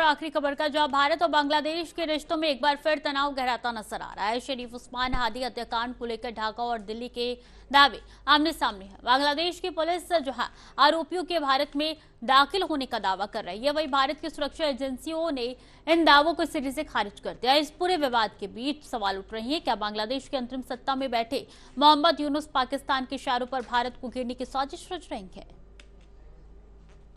आखिरी खबर का, जहां भारत और बांग्लादेश के रिश्तों में एक बार फिर तनाव गहराता नजर आ रहा है। शरीफ उस्मान हादी हत्याकांड को लेकर ढाका और दिल्ली के दावे आमने सामने हैं। बांग्लादेश की पुलिस जहां आरोपियों के भारत में दाखिल होने का दावा कर रही है, वहीं भारत की सुरक्षा एजेंसियों ने इन दावों को सिरे से खारिज कर दिया। इस पूरे विवाद के बीच सवाल उठ रहे हैं, क्या बांग्लादेश के अंतरिम सत्ता में बैठे मोहम्मद यूनुस पाकिस्तान के इशारों पर भारत को घेरने की साजिश रच रहे हैं?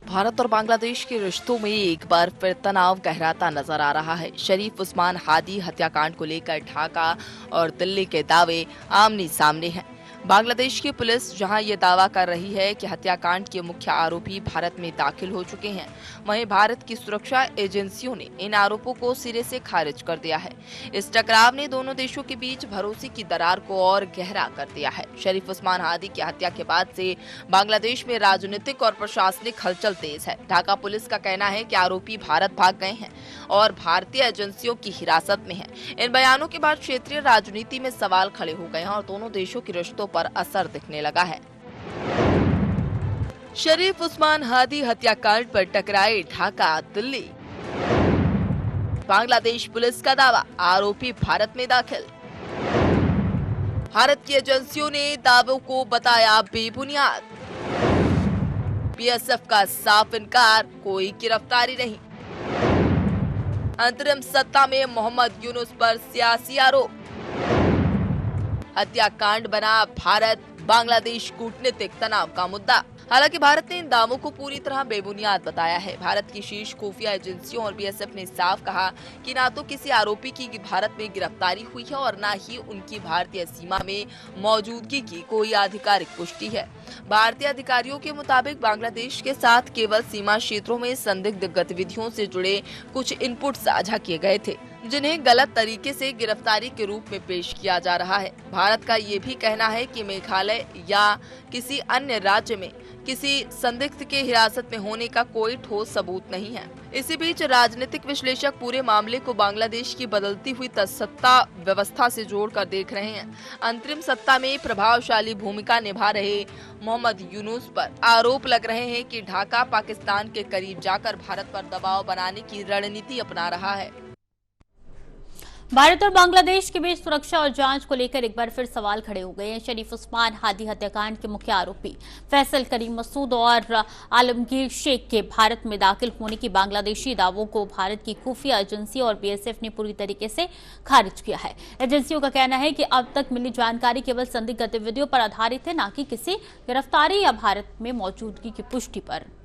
भारत और बांग्लादेश के रिश्तों में एक बार फिर तनाव गहराता नजर आ रहा है। शरीफ उस्मान हादी हत्याकांड को लेकर ढाका और दिल्ली के दावे आमने सामने हैं। बांग्लादेश की पुलिस जहां ये दावा कर रही है कि हत्याकांड के मुख्य आरोपी भारत में दाखिल हो चुके हैं, वहीं भारत की सुरक्षा एजेंसियों ने इन आरोपों को सिरे से खारिज कर दिया है। इस टकराव ने दोनों देशों के बीच भरोसे की दरार को और गहरा कर दिया है। शरीफ उस्मान हादी की हत्या के बाद से बांग्लादेश में राजनीतिक और प्रशासनिक हलचल तेज है। ढाका पुलिस का कहना है कि आरोपी भारत भाग गए हैं और भारतीय एजेंसियों की हिरासत में हैं। इन बयानों के बाद क्षेत्रीय राजनीति में सवाल खड़े हो गए हैं और दोनों देशों के रिश्तों पर असर दिखने लगा है। शरीफ उस्मान हादी हत्याकांड पर टकराए ढाका दिल्ली। बांग्लादेश पुलिस का दावा, आरोपी भारत में दाखिल। भारत की एजेंसियों ने दावों को बताया बेबुनियाद। बीएसएफ का साफ इनकार, कोई गिरफ्तारी नहीं। अंतरिम सत्ता में मोहम्मद यूनुस पर सियासी आरोप। हत्याकांड बना भारत बांग्लादेश कूटनीतिक तनाव का मुद्दा। हालांकि भारत ने इन दावों को पूरी तरह बेबुनियाद बताया है। भारत की शीर्ष खुफिया एजेंसियों और बीएसएफ ने साफ कहा कि ना तो किसी आरोपी की भारत में गिरफ्तारी हुई है और न ही उनकी भारतीय सीमा में मौजूदगी की कोई आधिकारिक पुष्टि है। भारतीय अधिकारियों के मुताबिक बांग्लादेश के साथ केवल सीमा क्षेत्रों में संदिग्ध गतिविधियों से जुड़े कुछ इनपुट साझा किए गए थे, जिन्हें गलत तरीके से गिरफ्तारी के रूप में पेश किया जा रहा है। भारत का ये भी कहना है कि मेघालय या किसी अन्य राज्य में किसी संदिग्ध के हिरासत में होने का कोई ठोस सबूत नहीं है। इसी बीच राजनीतिक विश्लेषक पूरे मामले को बांग्लादेश की बदलती हुई सत्ता व्यवस्था से जोड़कर देख रहे हैं। अंतरिम सत्ता में प्रभावशाली भूमिका निभा रहे मोहम्मद यूनुस पर आरोप लग रहे हैं कि ढाका पाकिस्तान के करीब जाकर भारत पर दबाव बनाने की रणनीति अपना रहा है। भारत और बांग्लादेश के बीच सुरक्षा और जांच को लेकर एक बार फिर सवाल खड़े हो गए हैं। शरीफ उस्मान हादी हत्याकांड के मुख्य आरोपी फैसल करीम मसूद और आलमगीर शेख के भारत में दाखिल होने की बांग्लादेशी दावों को भारत की खुफिया एजेंसी और बीएसएफ ने पूरी तरीके से खारिज किया है। एजेंसियों का कहना है कि अब तक मिली जानकारी केवल संदिग्ध गतिविधियों पर आधारित है, न कि किसी गिरफ्तारी या भारत में मौजूदगी की पुष्टि पर।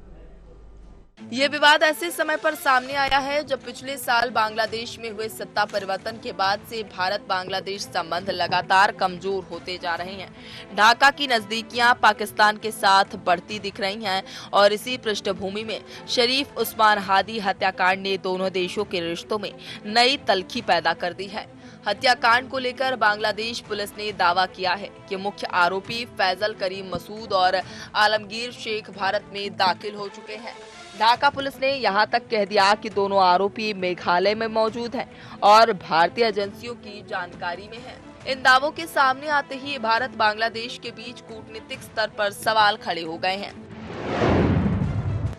ये विवाद ऐसे समय पर सामने आया है जब पिछले साल बांग्लादेश में हुए सत्ता परिवर्तन के बाद से भारत बांग्लादेश संबंध लगातार कमजोर होते जा रहे हैं। ढाका की नजदीकियां पाकिस्तान के साथ बढ़ती दिख रही हैं और इसी पृष्ठभूमि में शरीफ उस्मान हादी हत्याकांड ने दोनों देशों के रिश्तों में नई तल्खी पैदा कर दी है। हत्याकांड को लेकर बांग्लादेश पुलिस ने दावा किया है कि मुख्य आरोपी फैसल करीम मसूद और आलमगीर शेख भारत में दाखिल हो चुके हैं। ढाका पुलिस ने यहां तक कह दिया कि दोनों आरोपी मेघालय में मौजूद हैं और भारतीय एजेंसियों की जानकारी में हैं। इन दावों के सामने आते ही भारत बांग्लादेश के बीच कूटनीतिक स्तर पर सवाल खड़े हो गए हैं।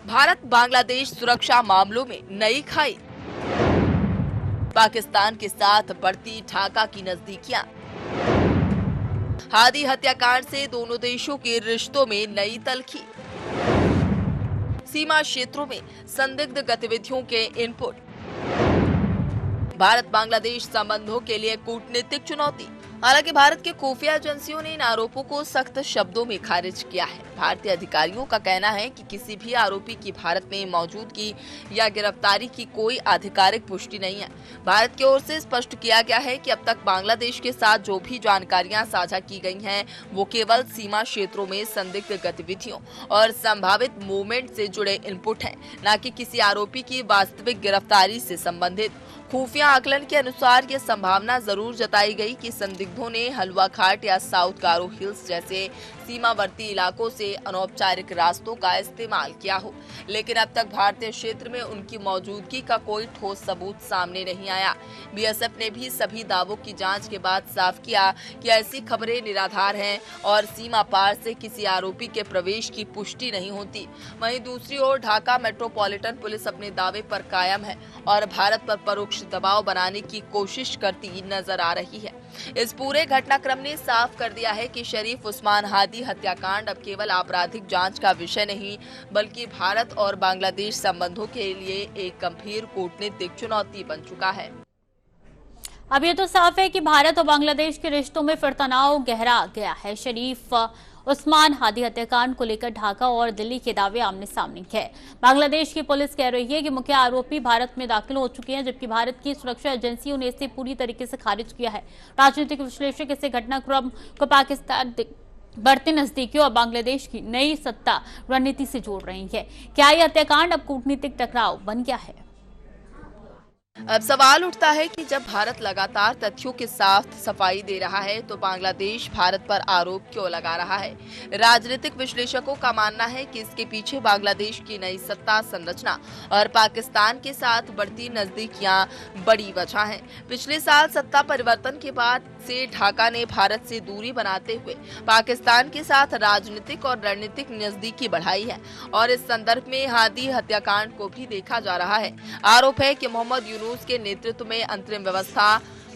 भारत बांग्लादेश सुरक्षा मामलों में नई खाई। पाकिस्तान के साथ बढ़ती ढाका की नजदीकियां। हादी हत्याकांड से दोनों देशों के रिश्तों में नई तल्खी। सीमा क्षेत्रों में संदिग्ध गतिविधियों के इनपुट। भारत बांग्लादेश संबंधों के लिए कूटनीतिक चुनौती। हालांकि भारत के खुफिया एजेंसियों ने इन आरोपों को सख्त शब्दों में खारिज किया है। भारतीय अधिकारियों का कहना है कि किसी भी आरोपी की भारत में मौजूदगी या गिरफ्तारी की कोई आधिकारिक पुष्टि नहीं है। भारत की ओर से स्पष्ट किया गया है कि अब तक बांग्लादेश के साथ जो भी जानकारियां साझा की गई हैं, वो केवल सीमा क्षेत्रों में संदिग्ध गतिविधियों और संभावित मूवमेंट से जुड़े इनपुट हैं, न कि किसी आरोपी की वास्तविक गिरफ्तारी से संबंधित। खुफिया आकलन के अनुसार यह संभावना जरूर जताई गई कि संदिग्धों ने हलवा घाट या साउथ गारो हिल्स जैसे सीमावर्ती इलाकों से अनौपचारिक रास्तों का इस्तेमाल किया हो, लेकिन अब तक भारतीय क्षेत्र में उनकी मौजूदगी का कोई ठोस सबूत सामने नहीं आया। बीएसएफ ने भी सभी दावों की जांच के बाद साफ किया कि ऐसी खबरें निराधार हैं और सीमा पार से किसी आरोपी के प्रवेश की पुष्टि नहीं होती। वहीं दूसरी ओर ढाका मेट्रोपॉलिटन पुलिस अपने दावे पर कायम है और भारत पर परोक्ष दबाव बनाने की कोशिश करती नजर आ रही है। इस पूरे घटनाक्रम ने साफ कर दिया है कि शरीफ उस्मान हादी हत्याकांड अब केवल आपराधिक जांच का विषय नहीं, बल्कि भारत और बांग्लादेश संबंधों के लिए एक गंभीर कूटनीतिक चुनौती बन चुका है। अब ये तो साफ है कि भारत और बांग्लादेश के रिश्तों में फिर तनाव गहरा गया है। शरीफ उस्मान हादी हत्याकांड को लेकर ढाका और दिल्ली के दावे आमने सामने हैं। बांग्लादेश की पुलिस कह रही है कि मुख्य आरोपी भारत में दाखिल हो चुके हैं, जबकि भारत की सुरक्षा एजेंसियों ने इसे पूरी तरीके से खारिज किया है। राजनीतिक विश्लेषक इसे घटनाक्रम को पाकिस्तान बढ़ती नजदीकियों और बांग्लादेश की नई सत्ता रणनीति से जोड़ रही है। क्या यह हत्याकांड अब कूटनीतिक टकराव बन गया है? अब सवाल उठता है कि जब भारत लगातार तथ्यों के साथ सफाई दे रहा है तो बांग्लादेश भारत पर आरोप क्यों लगा रहा है। राजनीतिक विश्लेषकों का मानना है कि इसके पीछे बांग्लादेश की नई सत्ता संरचना और पाकिस्तान के साथ बढ़ती नजदीकियां बड़ी वजह हैं। पिछले साल सत्ता परिवर्तन के बाद से ढाका ने भारत से दूरी बनाते हुए पाकिस्तान के साथ राजनीतिक और रणनीतिक नजदीकी बढ़ाई है और इस संदर्भ में हादी हत्याकांड को भी देखा जा रहा है। आरोप है कि मोहम्मद यूनुस के नेतृत्व में अंतरिम व्यवस्था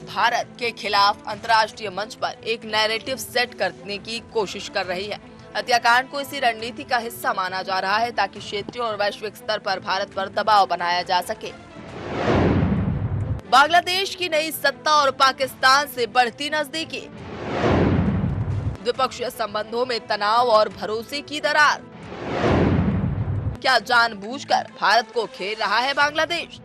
भारत के खिलाफ अंतर्राष्ट्रीय मंच पर एक नैरेटिव सेट करने की कोशिश कर रही है। हत्याकांड को इसी रणनीति का हिस्सा माना जा रहा है ताकि क्षेत्रीय और वैश्विक स्तर पर भारत पर दबाव बनाया जा सके। बांग्लादेश की नई सत्ता और पाकिस्तान से बढ़ती नजदीकी, द्विपक्षीय संबंधों में तनाव और भरोसे की दरार। क्या जानबूझकर भारत को घेर रहा है बांग्लादेश?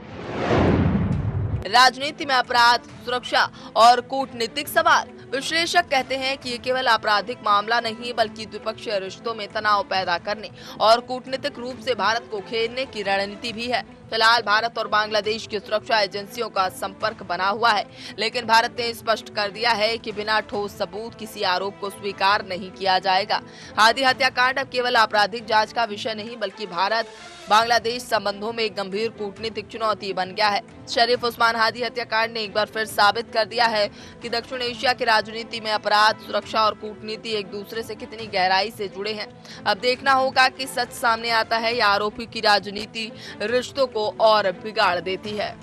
राजनीति में अपराध, सुरक्षा और कूटनीतिक सवाल। विश्लेषक कहते हैं कि ये केवल आपराधिक मामला नहीं बल्कि द्विपक्षीय रिश्तों में तनाव पैदा करने और कूटनीतिक रूप से भारत को घेरने की रणनीति भी है। फिलहाल भारत और बांग्लादेश की सुरक्षा एजेंसियों का संपर्क बना हुआ है, लेकिन भारत ने स्पष्ट कर दिया है कि बिना ठोस सबूत किसी आरोप को स्वीकार नहीं किया जाएगा। हादी हत्याकांड अब केवल आपराधिक जांच का विषय नहीं बल्कि भारत बांग्लादेश संबंधों में एक गंभीर कूटनीतिक चुनौती बन गया है। शरीफ उस्मान हादी हत्याकांड ने एक बार फिर साबित कर दिया है कि दक्षिण एशिया की राजनीति में अपराध, सुरक्षा और कूटनीति एक दूसरे से कितनी गहराई से जुड़े हैं। अब देखना होगा कि सच सामने आता है या आरोपी की राजनीति रिश्तों को और बिगाड़ देती है।